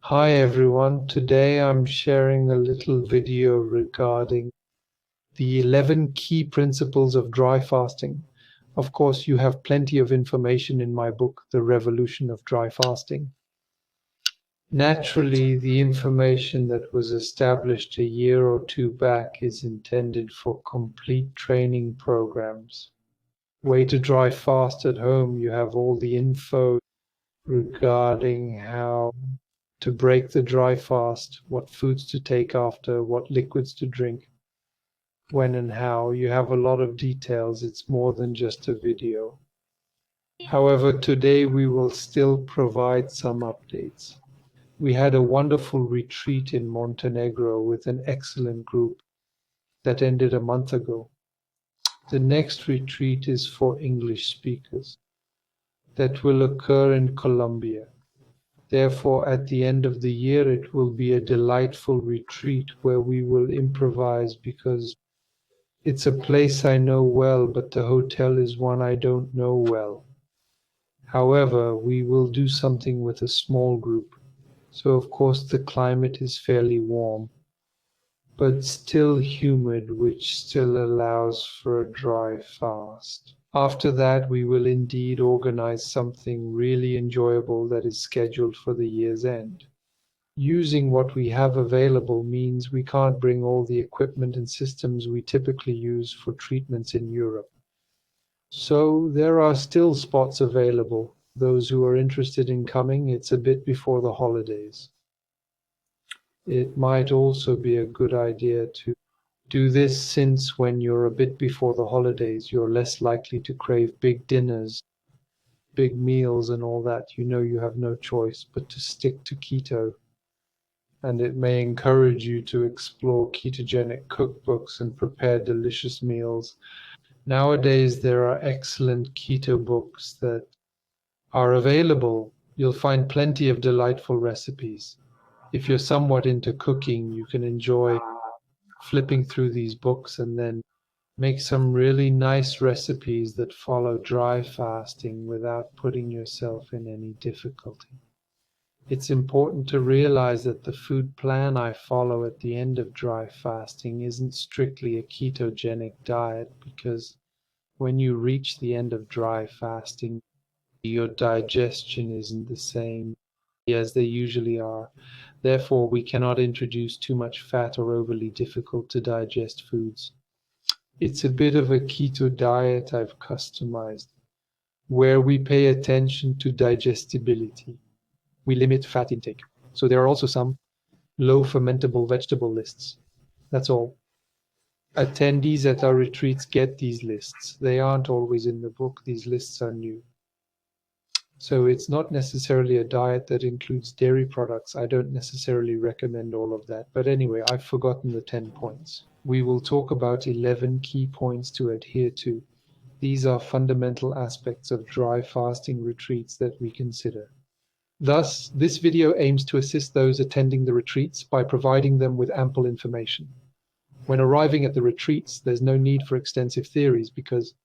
Hi everyone, today I'm sharing a little video regarding the 11 key principles of dry fasting. Of course, you have plenty of information in my book, The Revolution of Dry Fasting. Naturally, the information that was established a year or two back is intended for complete training programs. Way to dry fast at home, you have all the info regarding how to break the dry fast, what foods to take after, what liquids to drink, when and how. You have a lot of details. It's more than just a video. However, today we will still provide some updates. We had a wonderful retreat in Montenegro with an excellent group that ended a month ago. The next retreat is for English speakers that will occur in Colombia. Therefore, at the end of the year, it will be a delightful retreat where we will improvise because it's a place I know well, but the hotel is one I don't know well. However, we will do something with a small group. So, of course, the climate is fairly warm, but still humid, which still allows for a dry fast. After that, we will indeed organize something really enjoyable that is scheduled for the year's end. Using what we have available means we can't bring all the equipment and systems we typically use for treatments in Europe. So there are still spots available. Those who are interested in coming, it's a bit before the holidays. It might also be a good idea to do this since when you're a bit before the holidays, you're less likely to crave big dinners, big meals, and all that. You know you have no choice but to stick to keto. And it may encourage you to explore ketogenic cookbooks and prepare delicious meals. Nowadays, there are excellent keto books that are available. You'll find plenty of delightful recipes. If you're somewhat into cooking, you can enjoy flipping through these books and then make some really nice recipes that follow dry fasting without putting yourself in any difficulty. It's important to realize that the food plan I follow at the end of dry fasting isn't strictly a ketogenic diet because when you reach the end of dry fasting, your digestion isn't the same as they usually are. Therefore, we cannot introduce too much fat or overly difficult to digest foods. It's a bit of a keto diet I've customized, where we pay attention to digestibility. We limit fat intake. So there are also some low fermentable vegetable lists. That's all. Attendees at our retreats get these lists. They aren't always in the book. These lists are new. So it's not necessarily a diet that includes dairy products. I don't necessarily recommend all of that. But anyway, I've forgotten the 10 points. We will talk about 11 key points to adhere to. These are fundamental aspects of dry fasting retreats that we consider. Thus, this video aims to assist those attending the retreats by providing them with ample information. When arriving at the retreats, there's no need for extensive theories because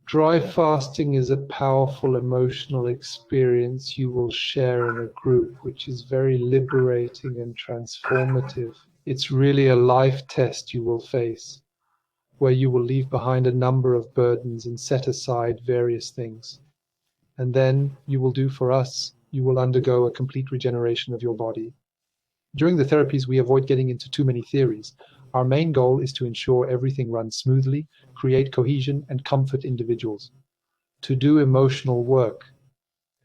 dry fasting is a powerful emotional experience you will share in a group, which is very liberating and transformative. It's really a life test you will face, where you will leave behind a number of burdens and set aside various things. And then you will do for us, you will undergo a complete regeneration of your body. During the therapies, we avoid getting into too many theories. Our main goal is to ensure everything runs smoothly, create cohesion, and comfort individuals. To do emotional work,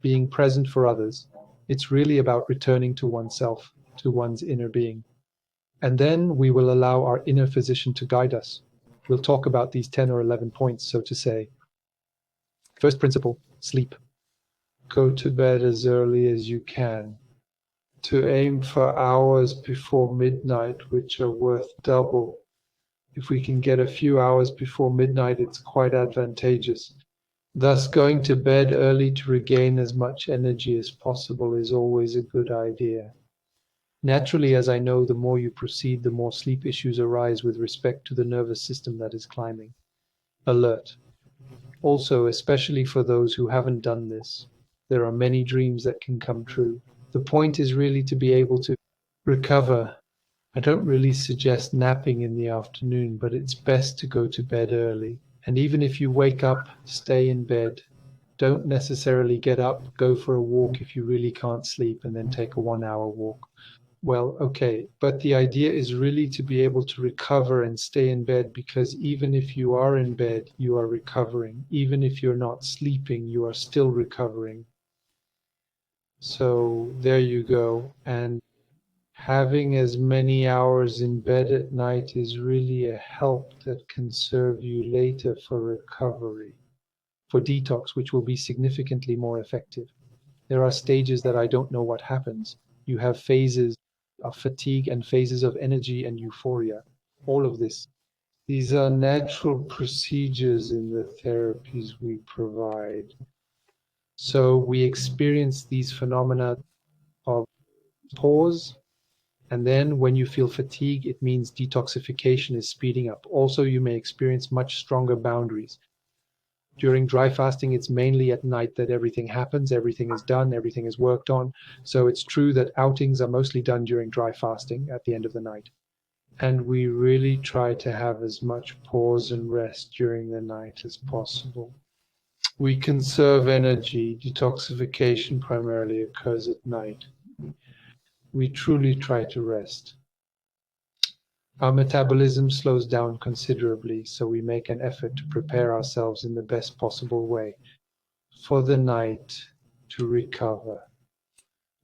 being present for others, it's really about returning to oneself, to one's inner being. And then we will allow our inner physician to guide us. We'll talk about these 10 or 11 points, so to say. First principle, sleep. Go to bed as early as you can. To aim for hours before midnight, which are worth double. If we can get a few hours before midnight, it's quite advantageous. Thus, going to bed early to regain as much energy as possible is always a good idea. Naturally, as I know, the more you proceed, the more sleep issues arise with respect to the nervous system that is climbing. Alert. Also, especially for those who haven't done this, there are many dreams that can come true. The point is really to be able to recover. I don't really suggest napping in the afternoon, but it's best to go to bed early. And even if you wake up, stay in bed. Don't necessarily get up, go for a walk if you really can't sleep, and then take a 1 hour walk. Well, okay, but the idea is really to be able to recover and stay in bed, because even if you are in bed, you are recovering. Even if you're not sleeping, you are still recovering. So there you go. And having as many hours in bed at night is really a help that can serve you later for recovery, for detox, which will be significantly more effective. There are stages that I don't know what happens. You have phases of fatigue and phases of energy and euphoria. All of this. These are natural procedures in the therapies we provide. So we experience these phenomena of pause, and then when you feel fatigue, it means detoxification is speeding up. Also, you may experience much stronger boundaries. During dry fasting, it's mainly at night that everything happens, everything is done, everything is worked on. So it's true that outings are mostly done during dry fasting at the end of the night. And we really try to have as much pause and rest during the night as possible. We conserve energy. Detoxification primarily occurs at night. We truly try to rest. Our metabolism slows down considerably, so we make an effort to prepare ourselves in the best possible way for the night to recover.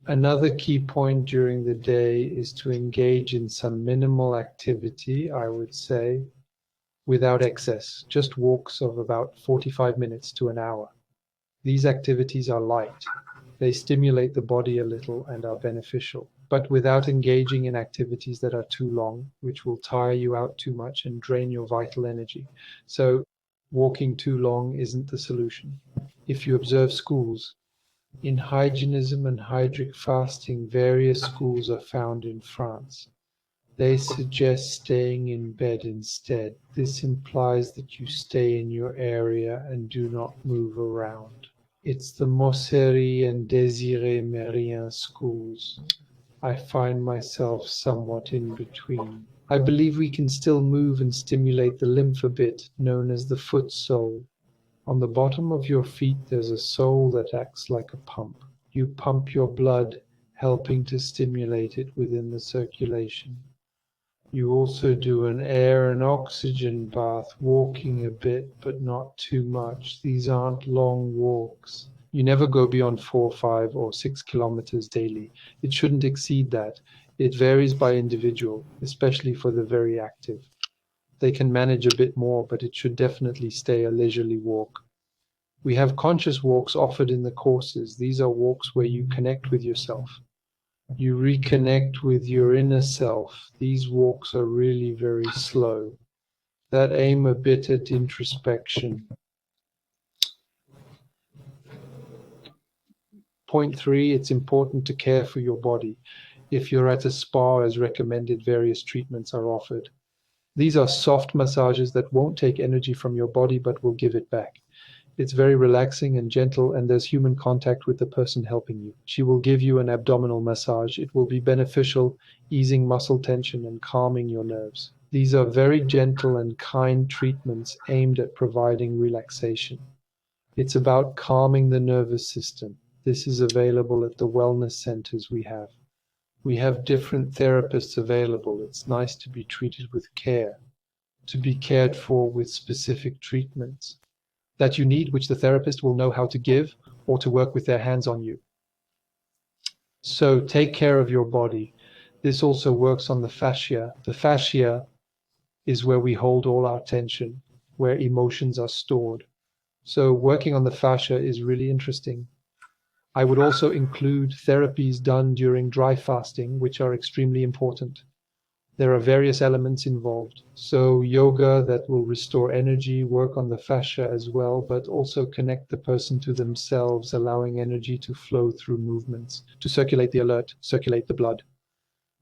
Another key point during the day is to engage in some minimal activity, I would say, without excess, just walks of about 45 minutes to an hour. These activities are light. They stimulate the body a little and are beneficial, but without engaging in activities that are too long, which will tire you out too much and drain your vital energy. So walking too long isn't the solution. If you observe schools, in hygienism and hydric fasting, various schools are found in France. They suggest staying in bed instead. This implies that you stay in your area and do not move around. It's the Mossery and Désiré Mérien schools. I find myself somewhat in between. I believe we can still move and stimulate the lymph a bit, known as the foot sole. On the bottom of your feet there's a sole that acts like a pump. You pump your blood, helping to stimulate it within the circulation. You also do an air and oxygen bath, walking a bit, but not too much. These aren't long walks. You never go beyond 4, 5, or 6 kilometers daily. It shouldn't exceed that. It varies by individual, especially for the very active. They can manage a bit more, but it should definitely stay a leisurely walk. We have conscious walks offered in the courses. These are walks where you connect with yourself. You reconnect with your inner self. These walks are really very slow, that aim a bit at introspection. Point 3, it's important to care for your body. If you're at a spa, as recommended, various treatments are offered. These are soft massages that won't take energy from your body but will give it back. It's very relaxing and gentle, and there's human contact with the person helping you. She will give you an abdominal massage. It will be beneficial, easing muscle tension and calming your nerves. These are very gentle and kind treatments aimed at providing relaxation. It's about calming the nervous system. This is available at the wellness centers we have. We have different therapists available. It's nice to be treated with care, to be cared for with specific treatments that you need, which the therapist will know how to give or to work with their hands on you. So take care of your body. This also works on the fascia. The fascia is where we hold all our tension, where emotions are stored. So working on the fascia is really interesting. I would also include therapies done during dry fasting, which are extremely important. There are various elements involved. So yoga that will restore energy, work on the fascia as well, but also connect the person to themselves, allowing energy to flow through movements, to circulate the alert, circulate the blood.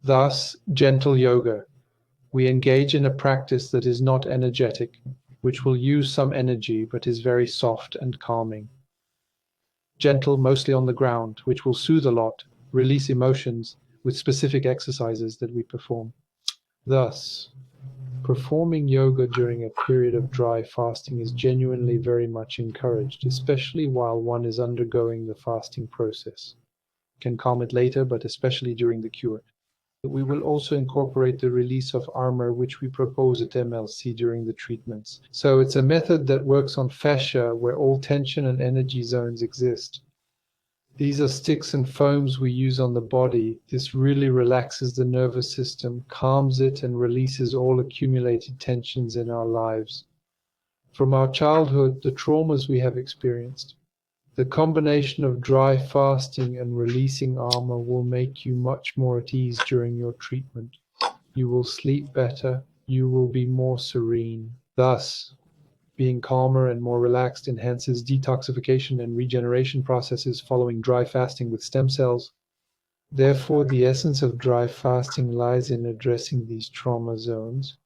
Thus, gentle yoga. We engage in a practice that is not energetic, which will use some energy, but is very soft and calming. Gentle, mostly on the ground, which will soothe a lot, release emotions with specific exercises that we perform. Thus, performing yoga during a period of dry fasting is genuinely very much encouraged, especially while one is undergoing the fasting process. Can calm it later, but especially during the cure. We will also incorporate the release of armor, which we propose at MLC during the treatments. So it's a method that works on fascia where all tension and energy zones exist. These are sticks and foams we use on the body. This really relaxes the nervous system, calms it, and releases all accumulated tensions in our lives. From our childhood, the traumas we have experienced. The combination of dry fasting and releasing armor will make you much more at ease during your treatment. You will sleep better. You will be more serene. Thus, being calmer and more relaxed enhances detoxification and regeneration processes following dry fasting with stem cells. Therefore, the essence of dry fasting lies in addressing these trauma zones,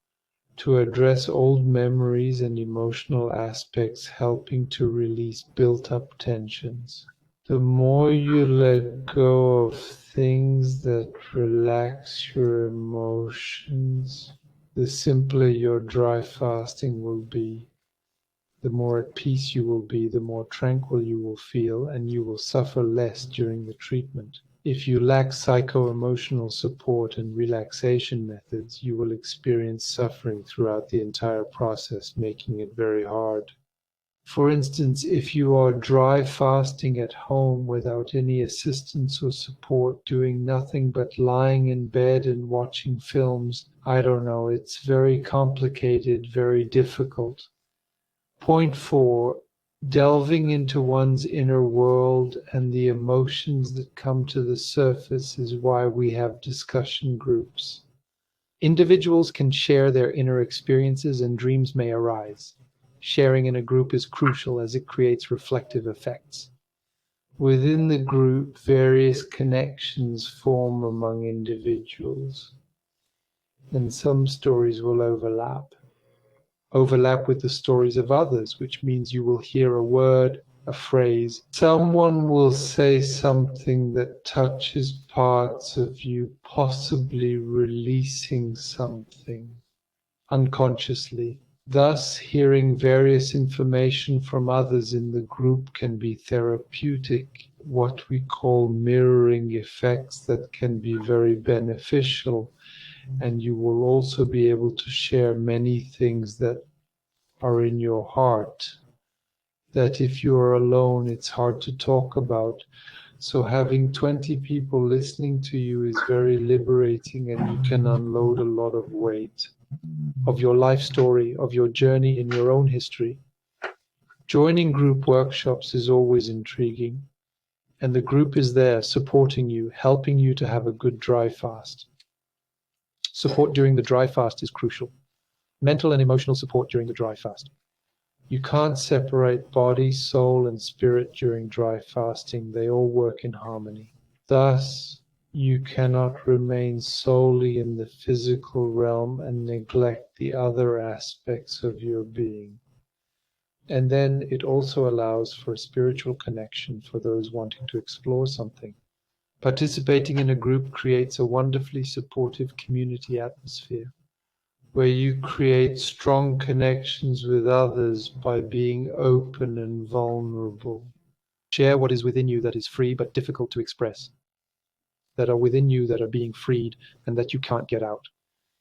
to address old memories and emotional aspects, helping to release built-up tensions. The more you let go of things that relax your emotions, the simpler your dry fasting will be. The more at peace you will be, the more tranquil you will feel, and you will suffer less during the treatment. If you lack psycho-emotional support and relaxation methods, you will experience suffering throughout the entire process, making it very hard. For instance, if you are dry fasting at home without any assistance or support, doing nothing but lying in bed and watching films, I don't know, it's very complicated, very difficult. Point 4. Delving into one's inner world and the emotions that come to the surface is why we have discussion groups. Individuals can share their inner experiences and dreams may arise. Sharing in a group is crucial as it creates reflective effects. Within the group, various connections form among individuals, and some stories will overlap with the stories of others, which means you will hear a word, a phrase. Someone will say something that touches parts of you, possibly releasing something unconsciously. Thus, hearing various information from others in the group can be therapeutic, what we call mirroring effects that can be very beneficial. And you will also be able to share many things that are in your heart that if you are alone, it's hard to talk about. So having 20 people listening to you is very liberating, and you can unload a lot of weight of your life story, of your journey in your own history. Joining group workshops is always intriguing, and the group is there supporting you, helping you to have a good dry fast. Support during the dry fast is crucial. Mental and emotional support during the dry fast. You can't separate body, soul, and spirit during dry fasting. They all work in harmony. Thus, you cannot remain solely in the physical realm and neglect the other aspects of your being. And then it also allows for a spiritual connection for those wanting to explore something. Participating in a group creates a wonderfully supportive community atmosphere, where you create strong connections with others by being open and vulnerable. Share what is within you that is free but difficult to express, that are within you that are being freed and that you can't get out.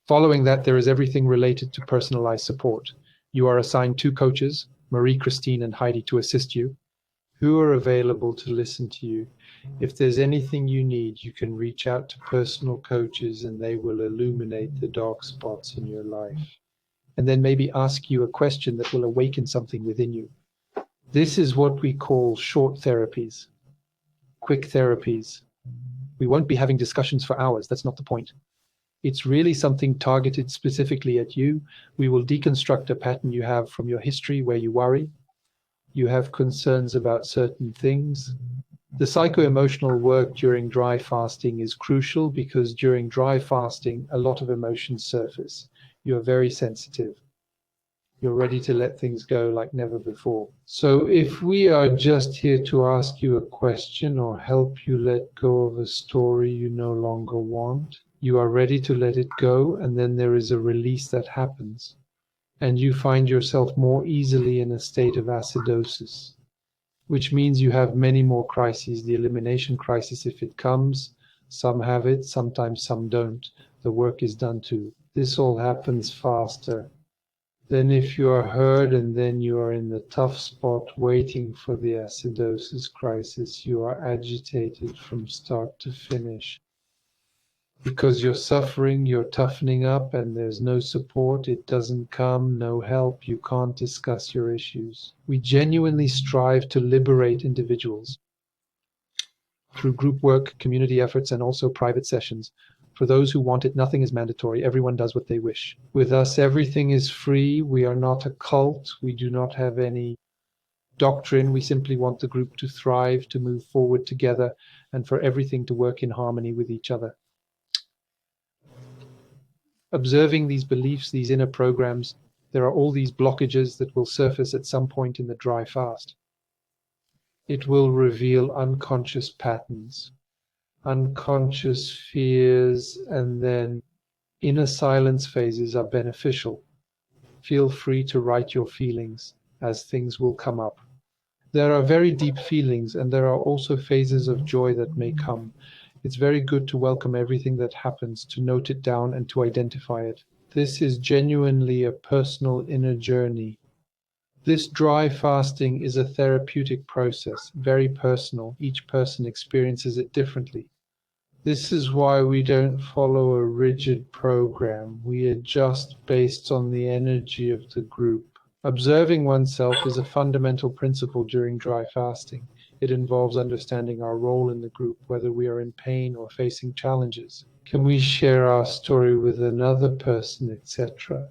Following that, there is everything related to personalized support. You are assigned 2 coaches, Marie, Christine, and Heidi, to assist you, who are available to listen to you. If there's anything you need, you can reach out to personal coaches and they will illuminate the dark spots in your life. And then maybe ask you a question that will awaken something within you. This is what we call short therapies, quick therapies. We won't be having discussions for hours. That's not the point. It's really something targeted specifically at you. We will deconstruct a pattern you have from your history where you worry, you have concerns about certain things. The psycho-emotional work during dry fasting is crucial because during dry fasting, a lot of emotions surface. You are very sensitive. You're ready to let things go like never before. So if we are just here to ask you a question or help you let go of a story you no longer want, you are ready to let it go, and then there is a release that happens, and you find yourself more easily in a state of acidosis, which means you have many more crises. The elimination crisis, if it comes, some have it, sometimes some don't. The work is done too. This all happens faster than if you are heard and then you are in the tough spot waiting for the acidosis crisis. You are agitated from start to finish. Because you're suffering, you're toughening up, and there's no support, it doesn't come, no help, you can't discuss your issues. We genuinely strive to liberate individuals through group work, community efforts, and also private sessions. For those who want it, nothing is mandatory. Everyone does what they wish. With us, everything is free. We are not a cult. We do not have any doctrine. We simply want the group to thrive, to move forward together, and for everything to work in harmony with each other. Observing these beliefs, these inner programs, there are all these blockages that will surface at some point in the dry fast. It will reveal unconscious patterns, unconscious fears, and then inner silence phases are beneficial. Feel free to write your feelings, as things will come up. There are very deep feelings, and there are also phases of joy that may come. It's very good to welcome everything that happens, to note it down, and to identify it. This is genuinely a personal inner journey. This dry fasting is a therapeutic process, very personal. Each person experiences it differently. This is why we don't follow a rigid program. We adjust based on the energy of the group. Observing oneself is a fundamental principle during dry fasting. It involves understanding our role in the group, whether we are in pain or facing challenges. Can we share our story with another person, etc.?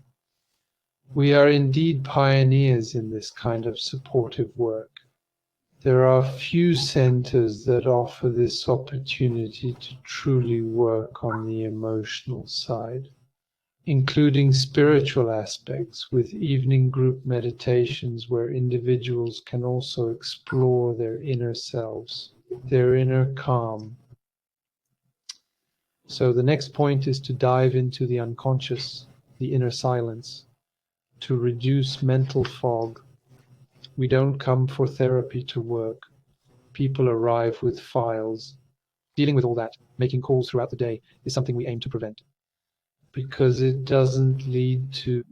We are indeed pioneers in this kind of supportive work. There are few centers that offer this opportunity to truly work on the emotional side, including spiritual aspects with evening group meditations where individuals can also explore their inner selves, their inner calm. So the next point is to dive into the unconscious, the inner silence, to reduce mental fog. We don't come for therapy to work. People arrive with files. Dealing with all that, making calls throughout the day, is something we aim to prevent, because it doesn't lead to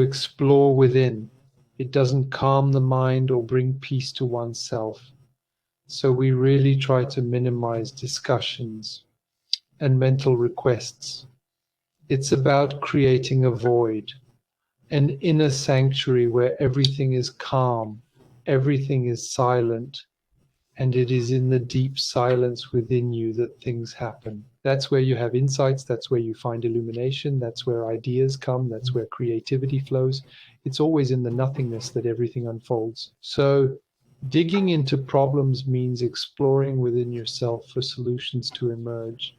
explore within. It doesn't calm the mind or bring peace to oneself. So we really try to minimize discussions and mental requests. It's about creating a void, an inner sanctuary where everything is calm, everything is silent, and it is in the deep silence within you that things happen. That's where you have insights, that's where you find illumination, that's where ideas come, that's where creativity flows. It's always in the nothingness that everything unfolds. So digging into problems means exploring within yourself for solutions to emerge.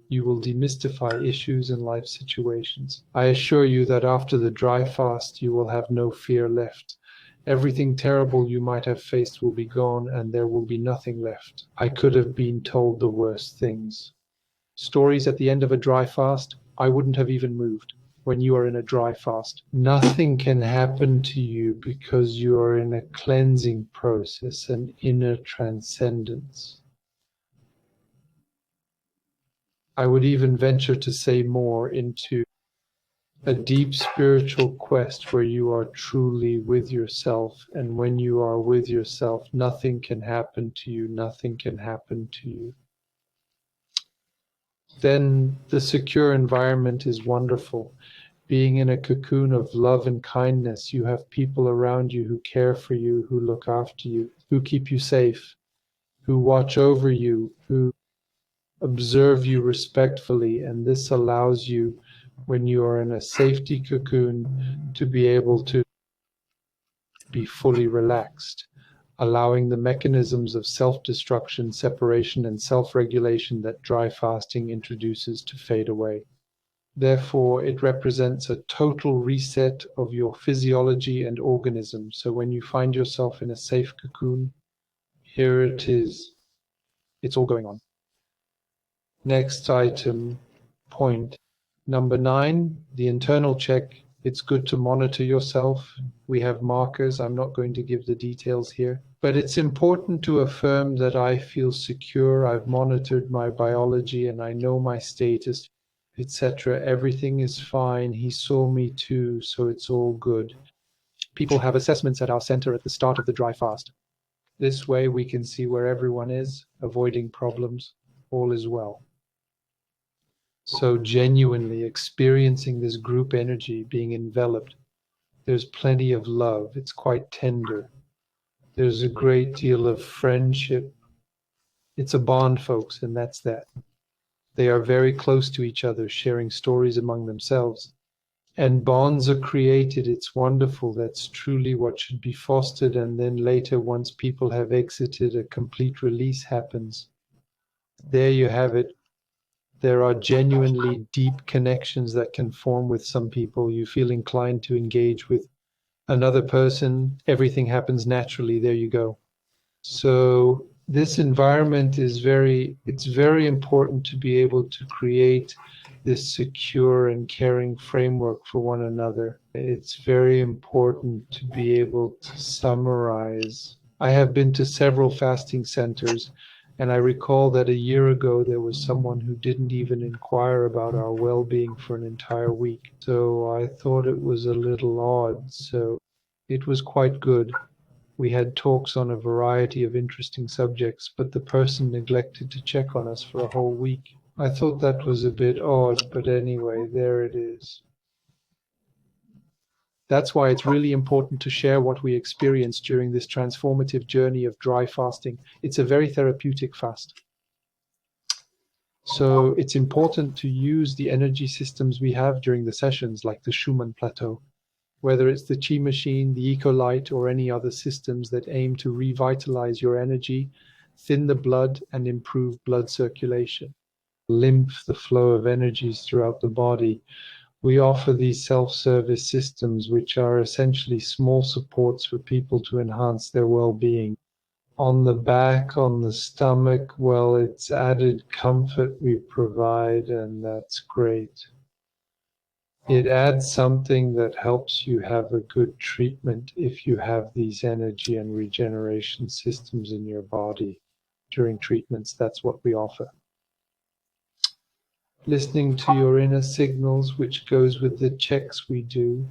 You will demystify issues and life situations. I assure you that after the dry fast, you will have no fear left. Everything terrible you might have faced will be gone, and there will be nothing left. I could have been told the worst things. Stories at the end of a dry fast, I wouldn't have even moved. When you are in a dry fast, nothing can happen to you because you are in a cleansing process, an inner transcendence. I would even venture to say more into a deep spiritual quest where you are truly with yourself, and when you are with yourself, nothing can happen to you, nothing can happen to you. Then the secure environment is wonderful. Being in a cocoon of love and kindness, you have people around you who care for you, who look after you, who keep you safe, who watch over you, who observe you respectfully, and this allows you, when you are in a safety cocoon, to be able to be fully relaxed, allowing the mechanisms of self-destruction, separation, and self-regulation that dry fasting introduces to fade away. Therefore, it represents a total reset of your physiology and organism. So when you find yourself in a safe cocoon, here it is. It's all going on. Next item, point number 9, the internal check. It's good to monitor yourself. We have markers. I'm not going to give the details here, but it's important to affirm that I feel secure. I've monitored my biology and I know my status, etc. Everything is fine. He saw me too, so it's all good. People have assessments at our center at the start of the dry fast. This way we can see where everyone is, avoiding problems. All is well. So genuinely experiencing this group energy, being enveloped. There's plenty of love. It's quite tender. There's a great deal of friendship. It's a bond, folks, and that's that. They are very close to each other, sharing stories among themselves. And bonds are created. It's wonderful. That's truly what should be fostered. And then later, once people have exited, a complete release happens. There you have it. There are genuinely deep connections that can form with some people. You feel inclined to engage with another person. Everything happens naturally. There you go. So this environment is it's very important to be able to create this secure and caring framework for one another. It's very important to be able to summarize. I have been to several fasting centers, and I recall that a year ago there was someone who didn't even inquire about our well-being for an entire week. So I thought it was a little odd. So it was quite good. We had talks on a variety of interesting subjects, but the person neglected to check on us for a whole week. I thought that was a bit odd, but anyway, there it is. That's why it's really important to share what we experienced during this transformative journey of dry fasting. It's a very therapeutic fast. So it's important to use the energy systems we have during the sessions, like the Schumann plateau, whether it's the Chi machine, the Ecolite, or any other systems that aim to revitalize your energy, thin the blood, and improve blood circulation, lymph the flow of energies throughout the body. We offer these self-service systems, which are essentially small supports for people to enhance their well-being. On the back, on the stomach, well, it's added comfort we provide, and that's great. It adds something that helps you have a good treatment if you have these energy and regeneration systems in your body during treatments. That's what we offer. Listening to your inner signals, which goes with the checks we do.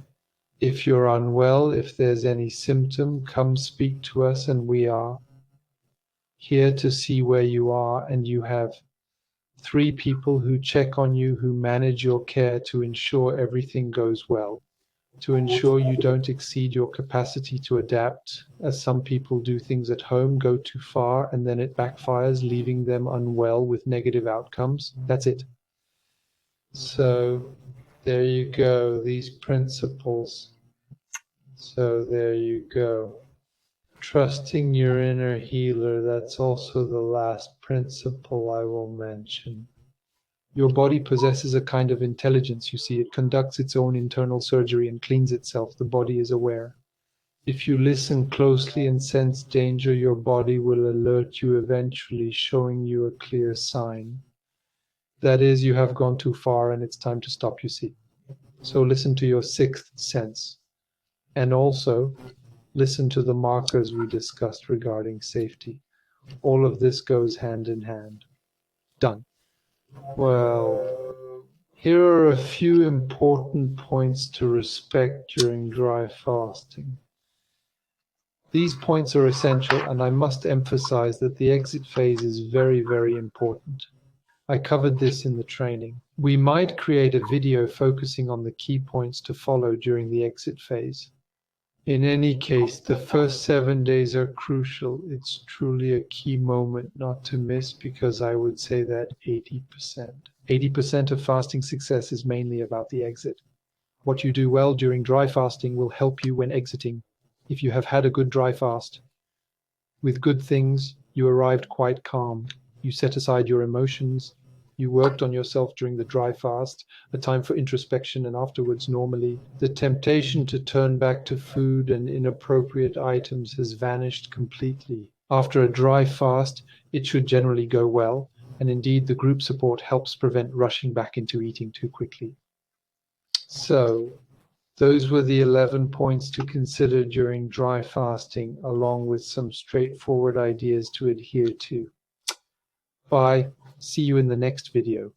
If you're unwell, if there's any symptom, come speak to us, and we are here to see where you are. And you have 3 people who check on you, who manage your care to ensure everything goes well, to ensure you don't exceed your capacity to adapt, as some people do things at home, go too far, and then it backfires, leaving them unwell with negative outcomes. That's it. So there you go, these principles. So there you go. Trusting your inner healer, that's also the last principle I will mention. Your body possesses a kind of intelligence, you see. It conducts its own internal surgery and cleans itself. The body is aware. If you listen closely and sense danger, your body will alert you eventually, showing you a clear sign. That is, you have gone too far and it's time to stop, you see. So listen to your 6th sense. And also, listen to the markers we discussed regarding safety. All of this goes hand in hand. Done. Well, here are a few important points to respect during dry fasting. These points are essential, and I must emphasize that the exit phase is very, very important. I covered this in the training. We might create a video focusing on the key points to follow during the exit phase. In any case, the first 7 days are crucial. It's truly a key moment not to miss, because I would say that 80% of fasting success is mainly about the exit. What you do well during dry fasting will help you when exiting. If you have had a good dry fast, with good things, you arrived quite calm. You set aside your emotions, You worked on yourself during the dry fast, a time for introspection, and afterwards, normally, the temptation to turn back to food and inappropriate items has vanished completely. After a dry fast, it should generally go well, and indeed, the group support helps prevent rushing back into eating too quickly. So, those were the 11 points to consider during dry fasting, along with some straightforward ideas to adhere to. Bye. See you in the next video.